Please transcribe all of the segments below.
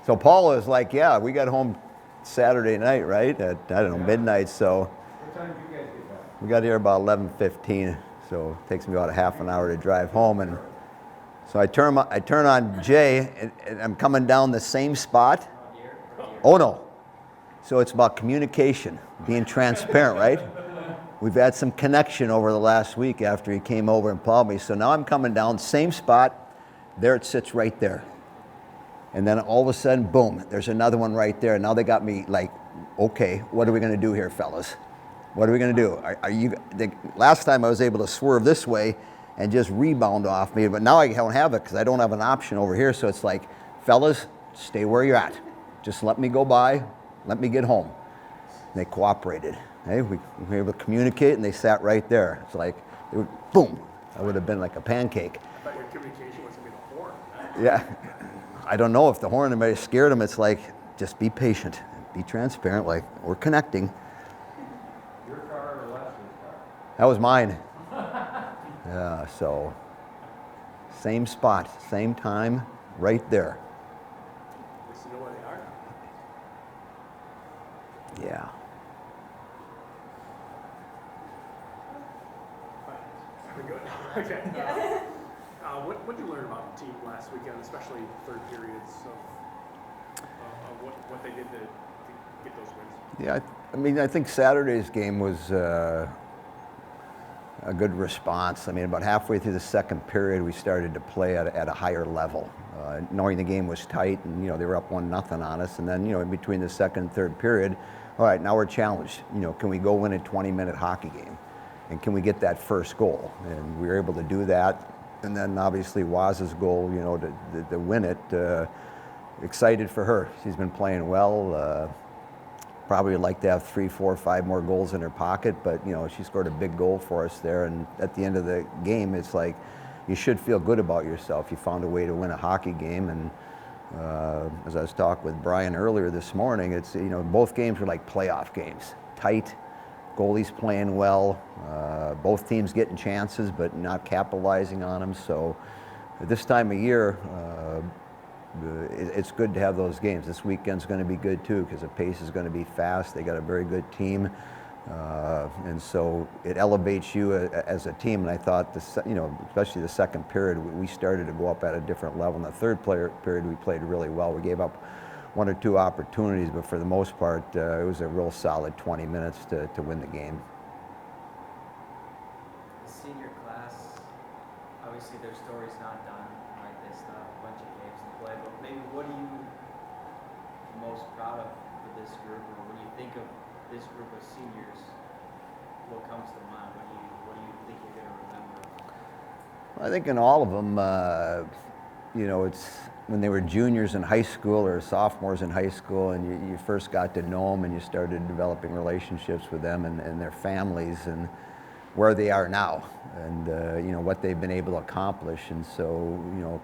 So Paul is like, yeah, we got home Saturday night, right? At, I don't know, midnight. So What time did you guys get back? we got here about 11:15. So it takes me about a half an hour to drive home. And so I turn on Jay, and I'm coming down the same spot. Oh no. So it's about communication, being transparent, right? We've had some connection over the last week after he came over and plowed me. So now I'm coming down, same spot. There it sits right there. And then all of a sudden, boom, there's another one right there. Now they got me like, okay, what are we going to do here, fellas? What are we going to do? Last time I was able to swerve this way and just rebound off me, but now I don't have it because I don't have an option over here. So it's like, fellas, stay where you're at. Just let me go by. Let me get home. And they cooperated. Hey, we were able to communicate, and they sat right there. It's like, boom. I would have been like a pancake. I thought your communication was going to be the horn. Yeah. I don't know if the horn might have scared them. It's like, just be patient. Be transparent. Like, we're connecting. Your car or Leslie's car? That was mine. Yeah, so same spot, same time, right there. At least you know where they are. Yeah. We're good. Okay. What did you learn about the team last weekend, especially third periods of what they did to get those wins? Yeah, I mean, I think Saturday's game was a good response. I mean, about halfway through the second period, we started to play at a higher level, knowing the game was tight, and they were up 1-0 on us. And then in between the second and third period, all right, now we're challenged. Can we go win a 20-minute hockey game, and can we get that first goal? And we were able to do that. And then obviously Waz's goal, to win it. Excited for her. She's been playing well. Probably would like to have 3, 4, 5 more goals in her pocket, but she scored a big goal for us there. And at the end of the game, it's like you should feel good about yourself. You found a way to win a hockey game. And as I was talking with Brian earlier this morning, it's both games were like playoff games, tight. Goalies playing well, both teams getting chances but not capitalizing on them. So at this time of year, it's good to have those games. This weekend's going to be good too because the pace is going to be fast. They got a very good team, and so it elevates you as a team. And I thought, especially the second period, we started to go up at a different level. In the third period, we played really well. We gave up 1 or 2 opportunities, but for the most part, it was a real solid 20 minutes to win the game. The senior class, obviously their story's not done, right? They still have a bunch of games to play, but maybe what are you most proud of for this group, or when you think of this group of seniors, what comes to mind? What do you think you're going to remember? I think in all of them, it's when they were juniors in high school or sophomores in high school, and you first got to know them and you started developing relationships with them and their families and where they are now and what they've been able to accomplish. And so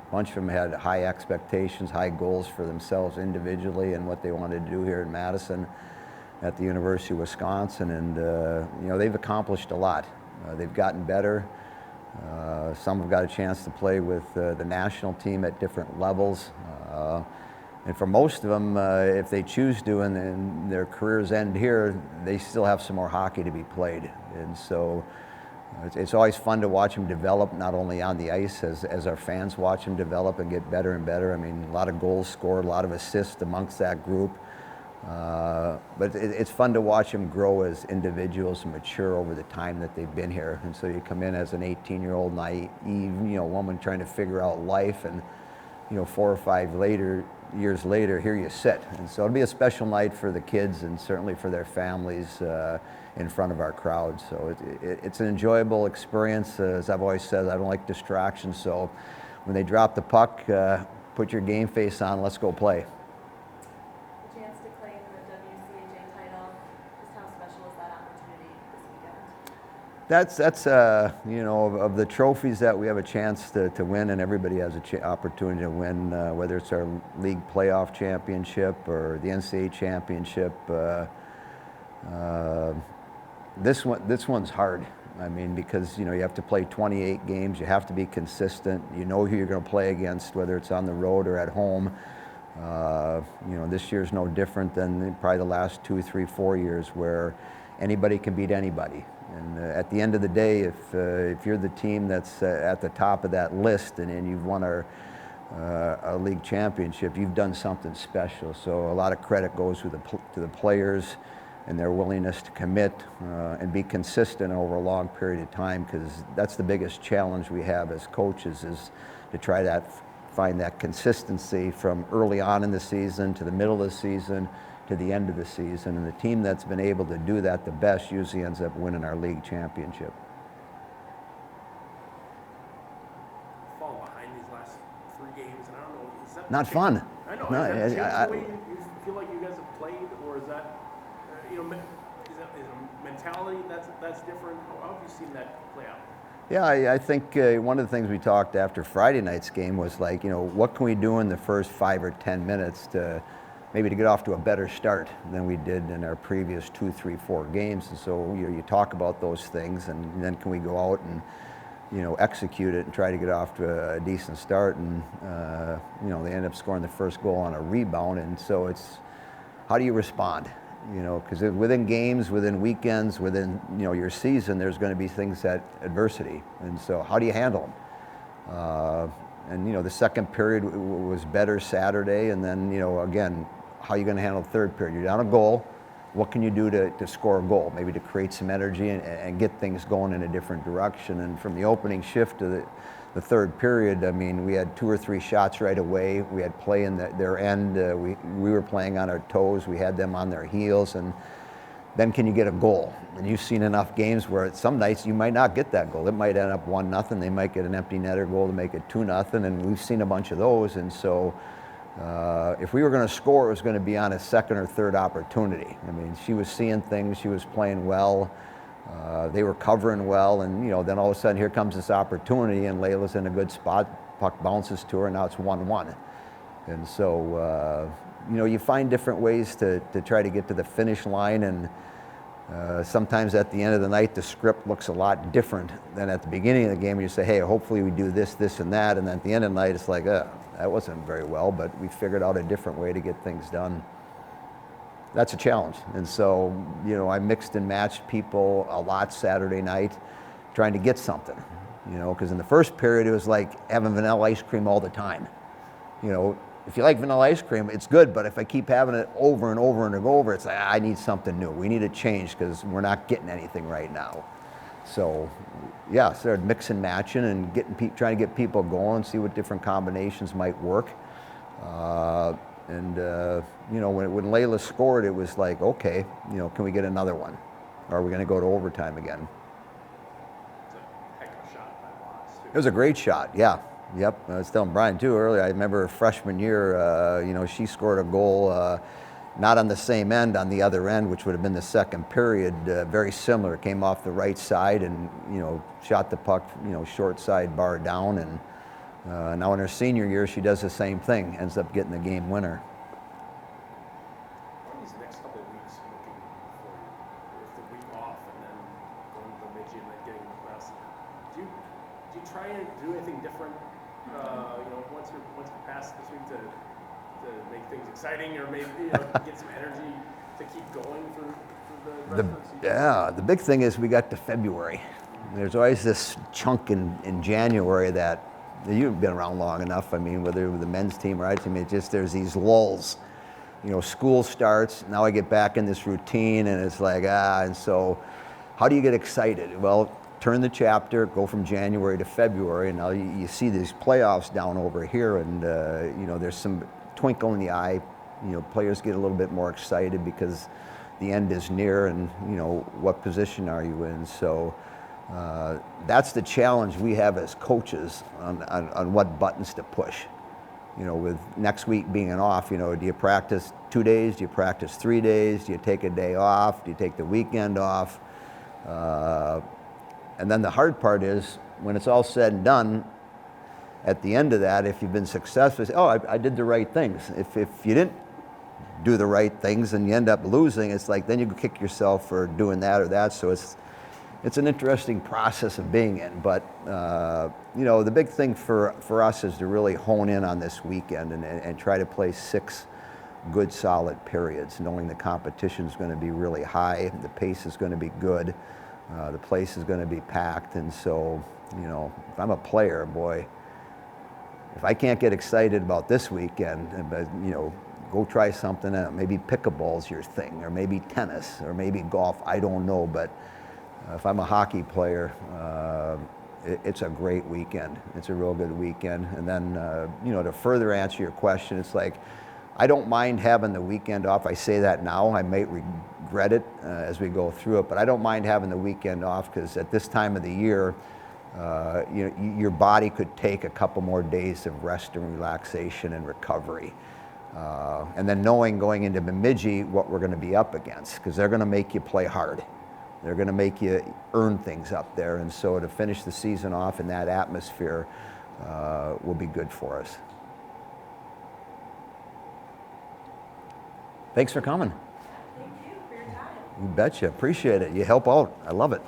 a bunch of them had high expectations, high goals for themselves individually and what they wanted to do here in Madison at the University of Wisconsin. And they've accomplished a lot. They've gotten better. Some have got a chance to play with the national team at different levels. And for most of them, if they choose to and their careers end here, they still have some more hockey to be played. And so it's always fun to watch them develop, not only on the ice, as our fans watch them develop and get better and better. I mean, a lot of goals scored, a lot of assists amongst that group. But it's fun to watch them grow as individuals and mature over the time that they've been here. And so you come in as an 18-year-old naive, woman trying to figure out life, and 4 or 5 years later, here you sit. And so it'll be a special night for the kids and certainly for their families in front of our crowd. So it's an enjoyable experience. As I've always said, I don't like distractions. So when they drop the puck, put your game face on. Let's go play. Chance to claim the WCHA title. Just how special is that opportunity this weekend? That's of the trophies that we have a chance to win, and everybody has an opportunity to win, whether it's our league playoff championship or the NCAA championship. This one's hard. I mean, because you have to play 28 games, you have to be consistent. You know who you're going to play against, whether it's on the road or at home. This year's no different than probably the last 2, 3, 4 years, where anybody can beat anybody. And at the end of the day, if you're the team that's at the top of that list and you've won a league championship, you've done something special. So a lot of credit goes to the players and their willingness to commit and be consistent over a long period of time, because that's the biggest challenge we have as coaches, is to try to find that consistency from early on in the season to the middle of the season to the end of the season. And the team that's been able to do that the best usually ends up winning our league championship. Falling behind these last 3 games, and I don't know, is that Not fun. I know. No, Is that I- changed the way you feel like you guys have played, or is that, is a mentality that's different? How have you seen that play out? Yeah, I think one of the things we talked after Friday night's game was like, what can we do in the first 5 or 10 minutes to maybe to get off to a better start than we did in our previous 2, 3, 4 games. And so you talk about those things, and then can we go out and execute it and try to get off to a decent start. And they end up scoring the first goal on a rebound. And so it's, how do you respond? Because within games, within weekends, within your season, there's going to be things that adversity. And so how do you handle them? And the second period was better Saturday. And then again, how are you going to handle the third period? You're down a goal. What can you do to score a goal? Maybe to create some energy and get things going in a different direction. And from the opening shift to the third period, I mean, we had 2 or 3 shots right away. We had play in their end. We were playing on our toes. We had them on their heels. And then can you get a goal? And you've seen enough games where some nights you might not get that goal. It might end up 1-0. They might get an empty netter goal to make it 2-0. And we've seen a bunch of those. And so if we were going to score, it was going to be on a second or third opportunity. I mean, she was seeing things. She was playing well. They were covering well, and then all of a sudden here comes this opportunity, and Layla's in a good spot. Puck bounces to her, and now it's 1-1. And so you find different ways to try to get to the finish line, and sometimes at the end of the night the script looks a lot different than at the beginning of the game. You say, hey, hopefully we do this, this, and that, and then at the end of the night it's like, that wasn't very well, but we figured out a different way to get things done. That's a challenge. And so, I mixed and matched people a lot Saturday night trying to get something, because in the first period it was like having vanilla ice cream all the time. If you like vanilla ice cream, it's good, but if I keep having it over and over and over, it's like, I need something new. We need a change because we're not getting anything right now. So, yeah, started mixing and matching and trying to get people going, see what different combinations might work. When Layla scored, it was like, okay, can we get another one? Or are we going to go to overtime again? It's a heck of a shot by Watts, too. It was a great shot, yeah. Yep, I was telling Brian too earlier, I remember her freshman year, she scored a goal, not on the same end, on the other end, which would have been the second period, very similar. Came off the right side and, shot the puck, short side bar down. And now in her senior year, she does the same thing, ends up getting the game winner. What are these next couple of weeks looking for you? With the week off and then going to the Bemidji and then getting the rest, do you try and do anything different? Once you pass this week to make things exciting, or maybe get some energy to keep going for the rest of the season? Yeah, the big thing is we got to February. There's always this chunk in January that you've been around long enough. I mean, whether with the men's team or our team, there's these lulls. School starts. Now I get back in this routine, and it's like and so, how do you get excited? Well, turn the chapter, go from January to February, and now you see these playoffs down over here, and there's some twinkle in the eye. Players get a little bit more excited because the end is near, and what position are you in? So that's the challenge we have as coaches on what buttons to push. With next week being an off, do you practice 2 days? Do you practice 3 days? Do you take a day off? Do you take the weekend off? And then the hard part is, when it's all said and done, at the end of that, if you've been successful, say, I did the right things. If you didn't do the right things and you end up losing, it's like then you kick yourself for doing that or that. So it's an interesting process of being in. But you know, the big thing for us is to really hone in on this weekend and try to play 6 good solid periods, knowing the competition is going to be really high, the pace is going to be good, the place is going to be packed. And so, you know, if I'm a player, boy, if I can't get excited about this weekend, but you know, go try something else. Maybe pickleball's your thing, or maybe tennis, or maybe golf. I don't know, but if I'm a hockey player, it's a great weekend. It's a real good weekend. And then, you know, to further answer your question, it's like, I don't mind having the weekend off. I say that now. I may regret it as we go through it, but I don't mind having the weekend off, because at this time of the year, you know, your body could take a couple more days of rest and relaxation and recovery. And then knowing going into Bemidji what we're going to be up against, because they're going to make you play hard. They're going to make you earn things up there. And so to finish the season off in that atmosphere will be good for us. Thanks for coming. Thank you for your time. You betcha. Appreciate it. You help out. I love it.